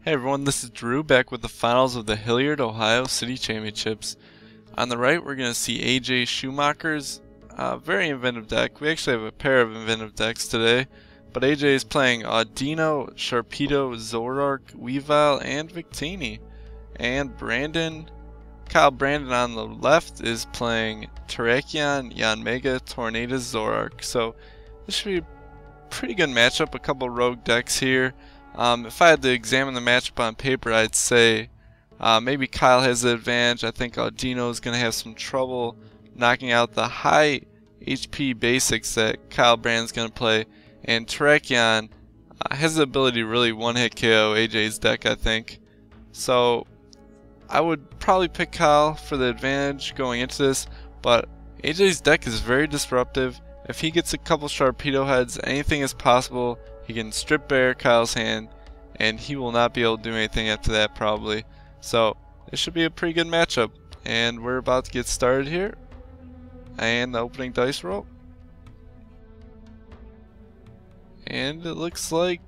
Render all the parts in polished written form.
Hey everyone, this is Drew back with the finals of the Hilliard Ohio City Championships. On the right, we're going to see AJ Schumacher's very inventive deck. We actually have a pair of inventive decks today, but AJ is playing Audino, Sharpedo, Zoroark, Weavile, and Victini. And Kyle Brandon on the left is playing Terrakion, Yanmega, Tornadus, Zoroark. So this should be a pretty good matchup, a couple rogue decks here. If I had to examine the matchup on paper, I'd say maybe Kyle has the advantage. I think Audino is going to have some trouble knocking out the high HP basics that Kyle Brandon's going to play. And Terrakion has the ability to really one-hit KO AJ's deck, I think. So I would probably pick Kyle for the advantage going into this, but AJ's deck is very disruptive. If he gets a couple Sharpedo heads, anything is possible. He can strip bare Kyle's hand, and he will not be able to do anything after that probably. So this should be a pretty good matchup, and we're about to get started here. And the opening dice roll. And it looks like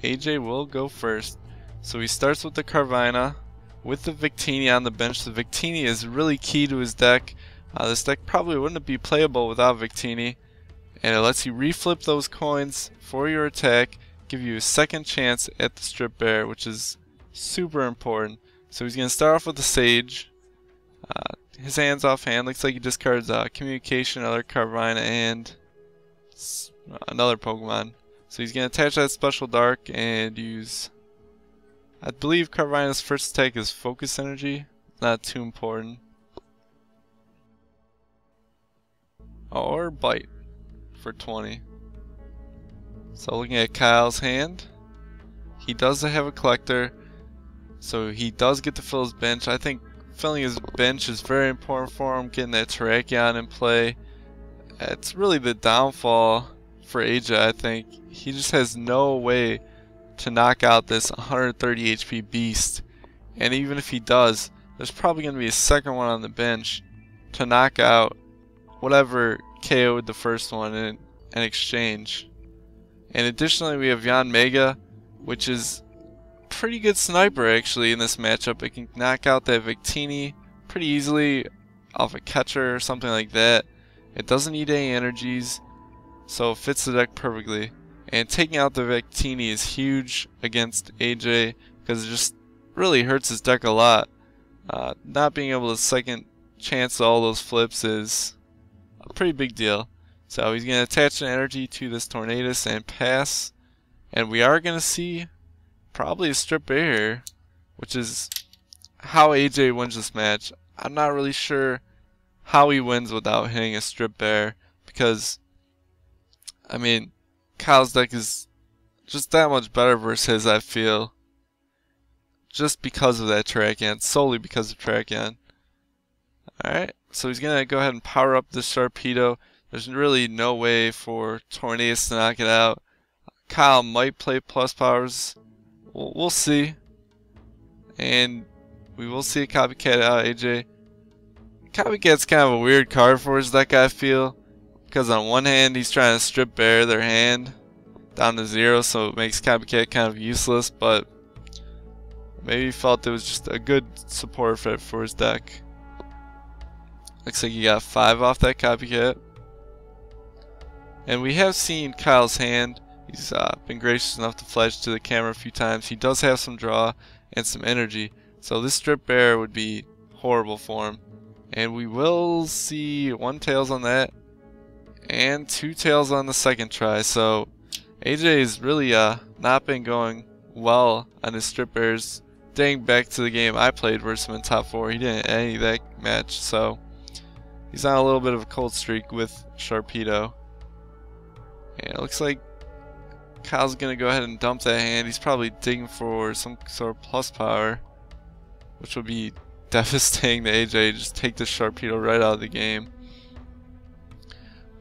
AJ will go first. So he starts with the Carvina with the Victini on the bench. The Victini is really key to his deck. This deck probably wouldn't be playable without Victini, and it lets you reflip those coins for your attack, give you a second chance at the strip bear, which is super important. So he's going to start off with the Sage. His hand's offhand. Looks like he discards Communication, another Carvina, and another Pokemon. So he's going to attach that Special Dark and use, I believe Carvina's first attack is Focus Energy. Not too important. Or Bite for 20. So looking at Kyle's hand, he does have a collector, so he does get to fill his bench. I think filling his bench is very important for him, getting that Terrakion in play. It's really the downfall for AJ, I think. He just has no way to knock out this 130 HP beast, and even if he does, there's probably going to be a second one on the bench to knock out whatever KO'd the first one in exchange. And additionally, we have Yanmega, which is a pretty good sniper actually in this matchup. It can knock out that Victini pretty easily off a catcher or something like that. It doesn't need any energies, so it fits the deck perfectly. And taking out the Victini is huge against AJ because it just really hurts his deck a lot. Not being able to second chance all those flips is a pretty big deal. So he's going to attach an energy to this Tornadus and pass. And we are going to see probably a strip bear here, which is how AJ wins this match. I'm not really sure how he wins without hitting a strip bear, because, I mean, Kyle's deck is just that much better versus his, I feel. Just because of that Terrakion, solely because of Terrakion. Alright, so he's going to go ahead and power up this Sharpedo. There's really no way for Tornadus to knock it out. Kyle might play plus powers. We'll see. And we will see a Copycat out AJ. Copycat's kind of a weird card for his deck, I feel. Because on one hand, he's trying to strip bare their hand down to 0, so it makes Copycat kind of useless. But maybe he felt it was just a good support fit for his deck. Looks like he got 5 off that Copycat. And we have seen Kyle's hand. He's been gracious enough to flash to the camera a few times. He does have some draw and some energy. So this strip bear would be horrible for him. And we will see 1 tails on that. And 2 tails on the second try. So AJ has really not been going well on his strip bears. Dating back to the game I played versus him in top 4. He didn't any of that match. So he's on a little bit of a cold streak with Sharpedo. And it looks like Kyle's going to go ahead and dump that hand. He's probably digging for some sort of plus power, which would be devastating to AJ. Just take the Sharpedo right out of the game.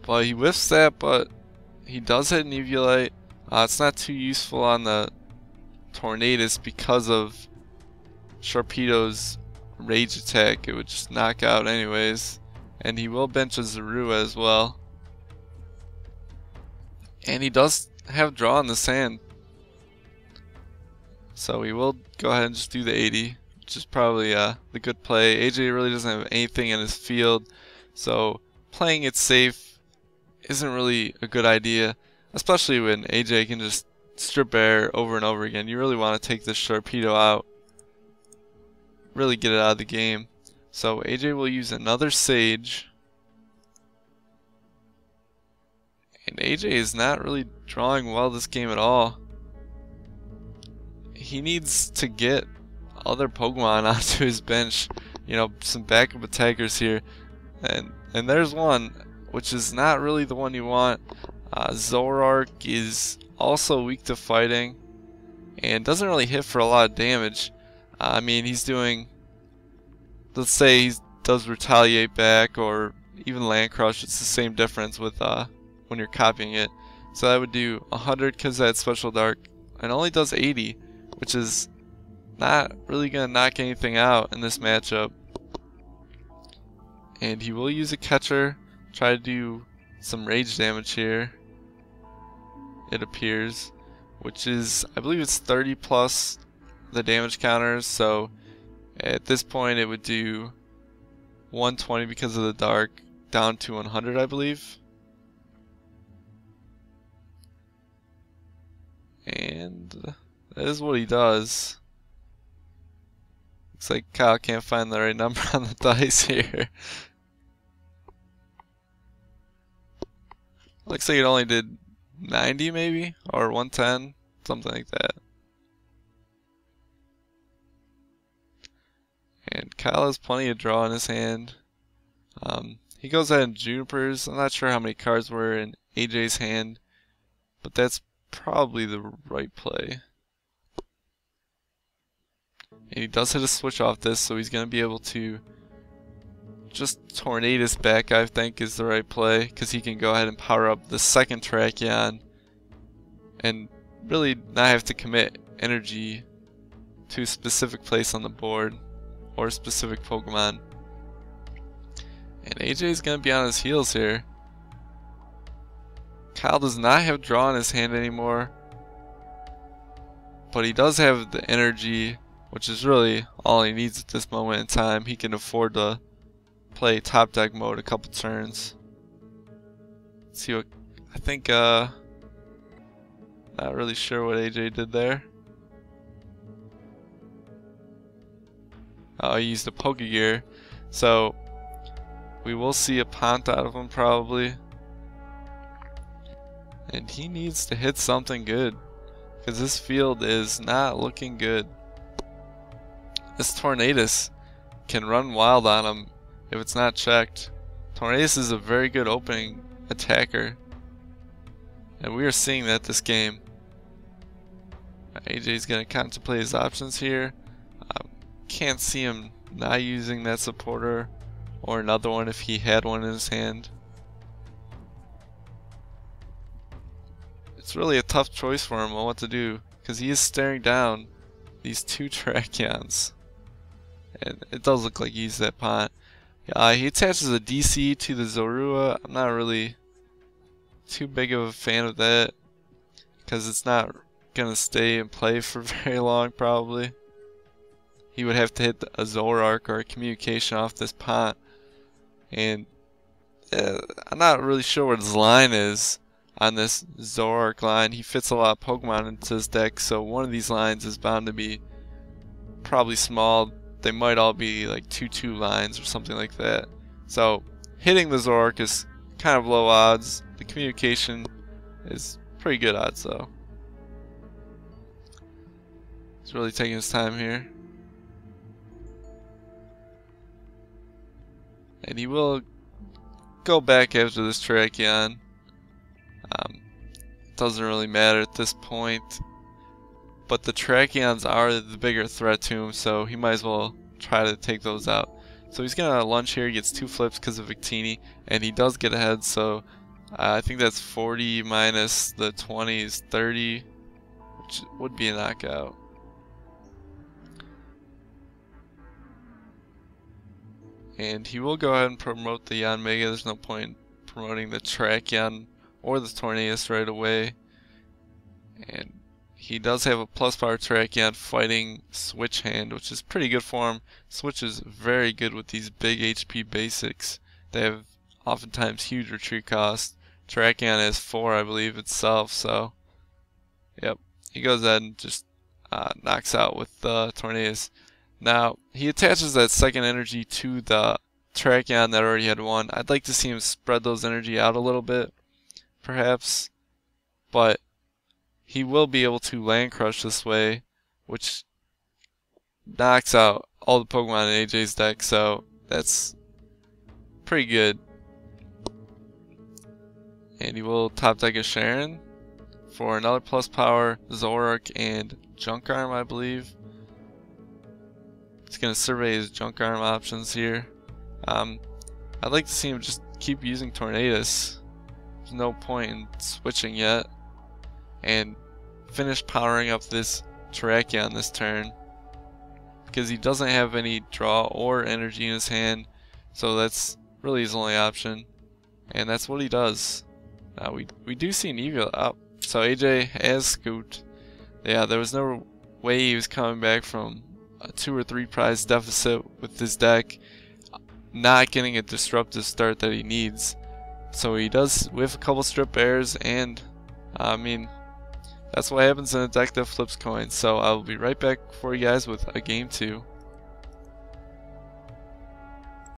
But he whiffs that, but he does hit an Eviolite. It's not too useful on the Tornadus because of Sharpedo's rage attack. It would just knock out anyways. And he will bench a Zorua as well. And he does have draw in this hand. So we will go ahead and just do the 80, which is probably the good play. AJ really doesn't have anything in his field, so playing it safe isn't really a good idea, especially when AJ can just strip air over and over again. You really want to take this Sharpedo out, really get it out of the game. So AJ will use another Sage. And AJ is not really drawing well this game at all. He needs to get other Pokemon onto his bench, you know, some backup attackers here. And there's one, which is not really the one you want. Zoroark is also weak to fighting and doesn't really hit for a lot of damage. I mean, he's doing, let's say he does Retaliate back or even Land Crush. It's the same difference with when you're copying it. So that would do 100 because that's Special Dark, and only does 80, which is not really going to knock anything out in this matchup. And he will use a catcher, try to do some rage damage here, it appears, which is, I believe it's 30 plus the damage counters, so at this point it would do 120 because of the dark, down to 100 I believe. And that is what he does. Looks like Kyle can't find the right number on the dice here. Looks like it only did 90 maybe, or 110, something like that. And Kyle has plenty of draw in his hand. He goes ahead and Junipers. I'm not sure how many cards were in AJ's hand, but that's probably the right play. And he does hit a switch off this, so he's going to be able to just Tornadus back, I think, is the right play, because he can go ahead and power up the second Terrakion and really not have to commit energy to a specific place on the board or a specific Pokemon. And AJ is going to be on his heels here. Kyle does not have draw in his hand anymore, but he does have the energy, which is really all he needs at this moment in time. He can afford to play top deck mode a couple turns. Let's see what I think. Not really sure what AJ did there. Oh, he used a Pokegear, so we will see a Pont out of him probably. And he needs to hit something good, because this field is not looking good. This Tornadus can run wild on him if it's not checked. Tornadus is a very good opening attacker, and we are seeing that this game. AJ's going to contemplate his options here. Can't see him not using that supporter or another one if he had one in his hand. It's really a tough choice for him on what to do, because he is staring down these two Terrakions. And it does look like he's that Pont. He attaches a DC to the Zorua. I'm not really too big of a fan of that, because it's not going to stay in play for very long probably. He would have to hit a Zoroark or a communication off this Pont. And I'm not really sure what his line is on this Zoroark line. He fits a lot of Pokemon into his deck, so one of these lines is bound to be probably small. They might all be like 2-2 lines or something like that. So hitting the Zoroark is kind of low odds. The communication is pretty good odds though. He's really taking his time here. And he will go back after this Terrakion. Doesn't really matter at this point. But the Terrakions are the bigger threat to him, so he might as well try to take those out. So he's going to lunge here. He gets 2 flips because of Victini, and he does get ahead. So I think that's 40 minus the 20 is 30, which would be a knockout. And he will go ahead and promote the Yanmega. There's no point in promoting the Terrakion or the Tornadus right away. he does have a plus power Terrakion fighting Switch Hand, which is pretty good for him. Switch is very good with these big HP basics. They have oftentimes huge retreat cost. Terrakion has 4, I believe, itself, so yep. He goes ahead and just knocks out with the Tornadus. Now, he attaches that second energy to the Terrakion that already had 1. I'd like to see him spread those energy out a little bit, perhaps, but he will be able to Land Crush this way, which knocks out all the Pokemon in AJ's deck, so that's pretty good. And he will top deck a Sharon for another plus power Zoroark and Junk Arm, I believe. He's going to survey his Junk Arm options here. I'd like to see him just keep using Tornadus. There's no point in switching yet. And finish powering up this Terrakion this turn, because he doesn't have any draw or energy in his hand, so that's really his only option, and that's what he does. Now we do see an Weavile up, so AJ has scooped. Yeah, there was no way he was coming back from a 2 or 3 prize deficit with this deck, not getting a disruptive start that he needs. So he does with a couple strip bears, and I mean, that's what happens in a deck that flips coins. So I'll be right back for you guys with a game 2.